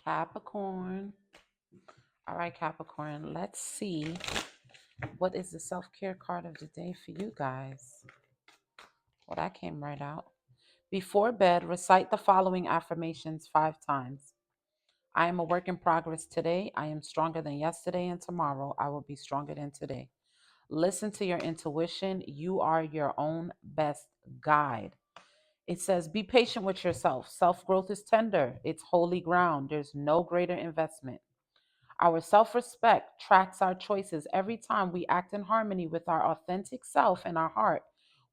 Capricorn. All right, Capricorn, let's see what is the self-care card of the day for you guys. Well, that came right out. Before bed, recite the following affirmations 5 times. I am a work in progress today. I am stronger than yesterday, and tomorrow I will be stronger than today. Listen to your intuition. You are your own best guide. It says, be patient with yourself. Self growth is tender, it's holy ground. There's no greater investment. Our self respect tracks our choices. Every time we act in harmony with our authentic self and our heart,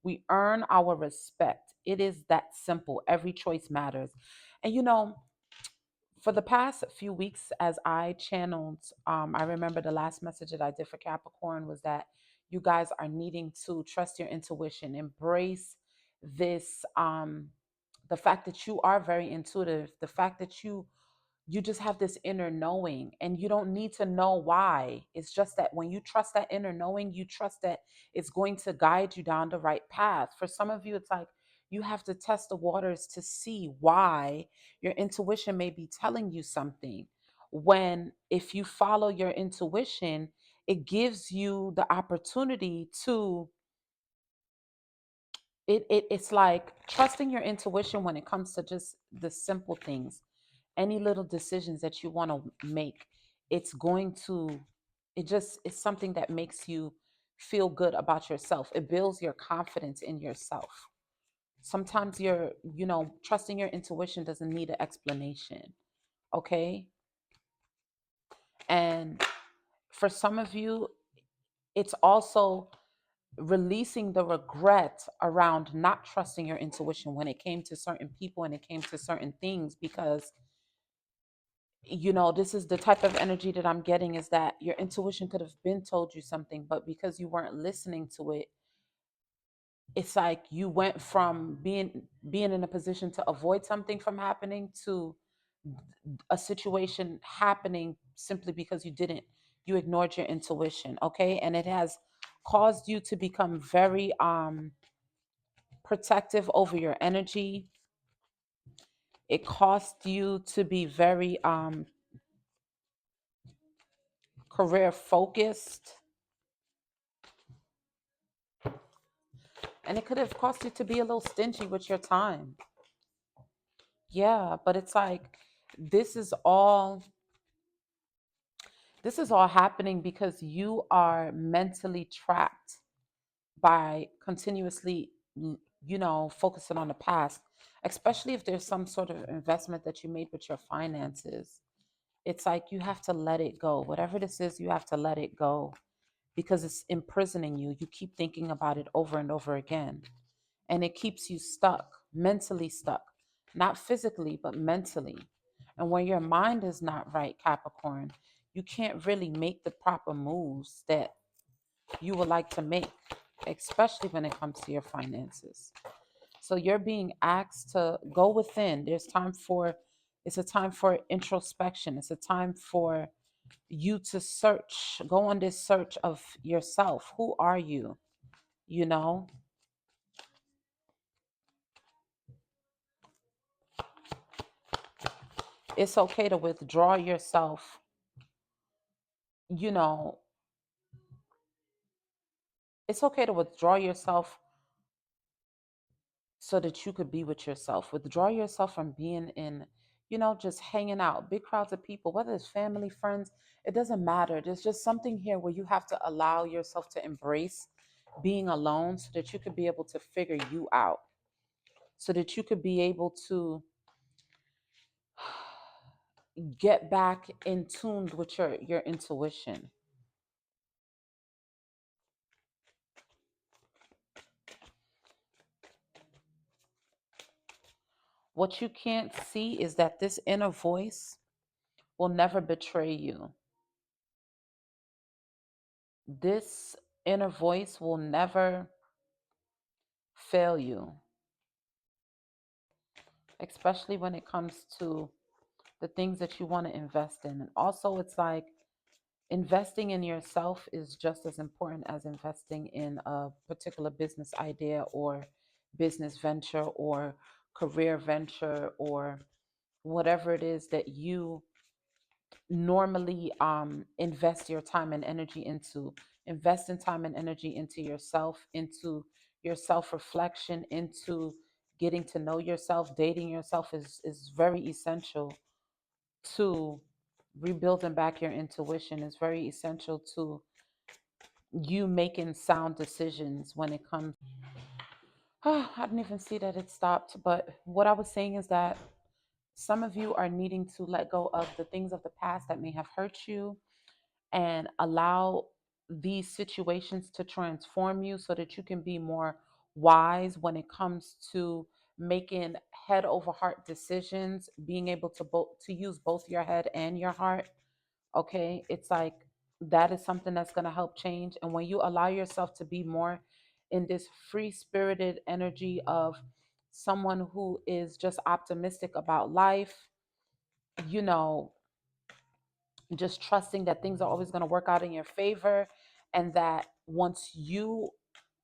we earn our respect. It is that simple. Every choice matters. And for the past few weeks, as I channeled, I remember the last message that I did for Capricorn was that you guys are needing to trust your intuition, embrace this, the fact that you are very intuitive, the fact that you just have this inner knowing and you don't need to know why. It's just that when you trust that inner knowing, you trust that it's going to guide you down the right path. For some of you, it's like you have to test the waters to see why your intuition may be telling you something. When if you follow your intuition, it gives you the opportunity to it's like trusting your intuition when it comes to just the simple things, any little decisions that you want to make. It's going to it just it's something that makes you feel good about yourself. It builds your confidence in yourself. Sometimes trusting your intuition doesn't need an explanation. Okay. And for some of you, it's also releasing the regret around not trusting your intuition when it came to certain people and it came to certain things, because this is the type of energy that I'm getting, is that your intuition could have been told you something, but because you weren't listening to it, it's like you went from being in a position to avoid something from happening to a situation happening simply because you ignored your intuition. Okay. And it has caused you to become very protective over your energy. It cost you to be very career focused, and it could have cost you to be a little stingy with your time. Yeah, but it's like this is all this is all happening because you are mentally trapped by continuously focusing on the past, especially if there's some sort of investment that you made with your finances. It's like you have to let it go. Whatever this is, you have to let it go because it's imprisoning you. You keep thinking about it over and over again, and it keeps you stuck, mentally stuck, not physically, but mentally. And when your mind is not right, Capricorn, you can't really make the proper moves that you would like to make, especially when it comes to your finances. So you're being asked to go within. It's a time for introspection. It's a time for you to search, go on this search of yourself. Who are you? You know, it's okay to withdraw yourself, you know, it's okay to withdraw yourself so that you could be with yourself. Withdraw yourself from being in, just hanging out, big crowds of people, whether it's family, friends, it doesn't matter. There's just something here where you have to allow yourself to embrace being alone so that you could be able to figure you out, so that you could be able to get back in tune with your intuition. What you can't see is that this inner voice will never betray you. This inner voice will never fail you, especially when it comes to the things that you want to invest in. And also, it's like investing in yourself is just as important as investing in a particular business idea or business venture or career venture or whatever it is that you normally invest your time and energy into. Invest in time and energy into yourself, into your self-reflection, into getting to know yourself. Dating yourself is very essential to rebuilding back your intuition. Is very essential to you making sound decisions when it comes. Oh, I didn't even see that it stopped. But what I was saying is that some of you are needing to let go of the things of the past that may have hurt you and allow these situations to transform you so that you can be more wise when it comes to making head over heart decisions, being able to use both your head and your heart. Okay, it's like that is something that's going to help change. And when you allow yourself to be more in this free spirited energy of someone who is just optimistic about life, you know, just trusting that things are always going to work out in your favor, and that once you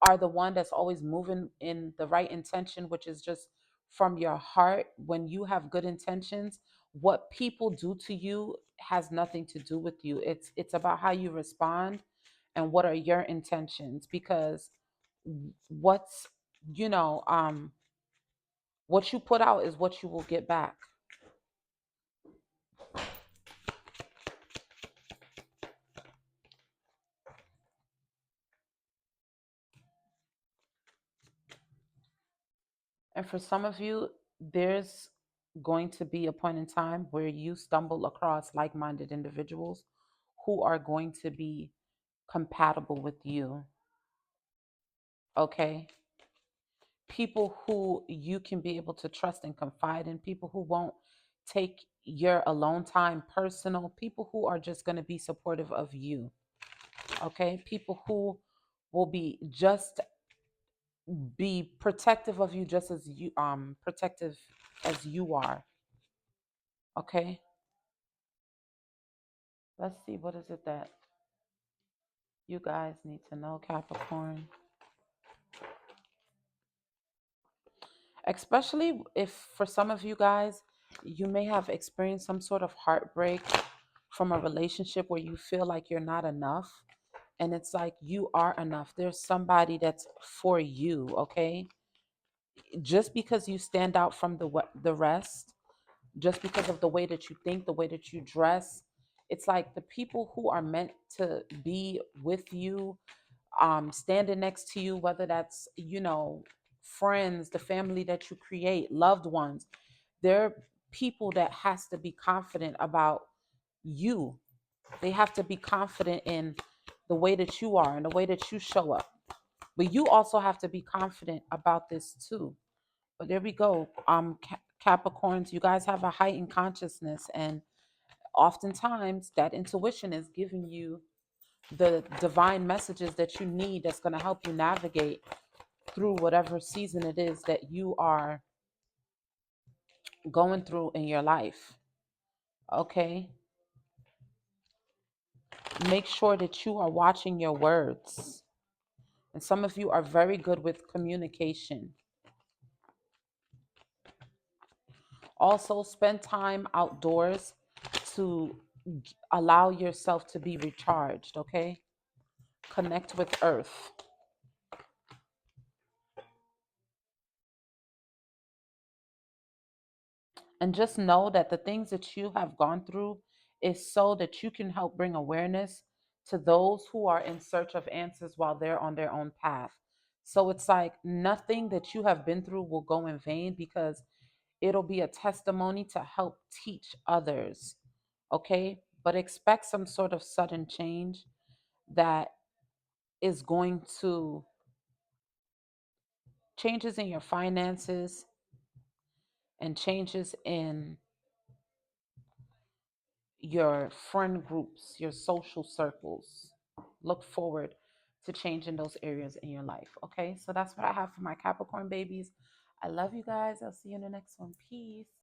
are the one that's always moving in the right intention, which is just from your heart. When you have good intentions, what people do to you has nothing to do with you. It's about how you respond and what are your intentions, because what's you know what you put out is what you will get back. And for some of you, there's going to be a point in time where you stumble across like minded individuals who are going to be compatible with you. Okay. People who you can be able to trust and confide in, people who won't take your alone time personal, people who are just going to be supportive of you. Okay. People who will be protective of you just as you protective as you are. Okay. Let's see, what is it that you guys need to know, Capricorn? Especially if for some of you guys, you may have experienced some sort of heartbreak from a relationship where you feel like you're not enough. And it's like you are enough. There's somebody that's for you, okay? Just because you stand out from the rest, just because of the way that you think, the way that you dress, it's like the people who are meant to be with you, standing next to you, whether that's, friends, the family that you create, loved ones, they're people that has to be confident about you. They have to be confident in the way that you are and the way that you show up. But you also have to be confident about this too. But there we go. Capricorns, you guys have a heightened consciousness, and oftentimes that intuition is giving you the divine messages that you need, that's going to help you navigate through whatever season it is that you are going through in your life. Okay? Make sure that you are watching your words. And some of you are very good with communication. Also, spend time outdoors to allow yourself to be recharged. Okay? Connect with earth. And just know that the things that you have gone through is so that you can help bring awareness to those who are in search of answers while they're on their own path. So it's like nothing that you have been through will go in vain, because it'll be a testimony to help teach others. Okay? But expect some sort of sudden change that is going to changes in your finances and changes in your friend groups, your social circles. Look forward to changing those areas in your life. Okay, so that's what I have for my Capricorn babies. I love you guys. I'll see you in the next one. Peace.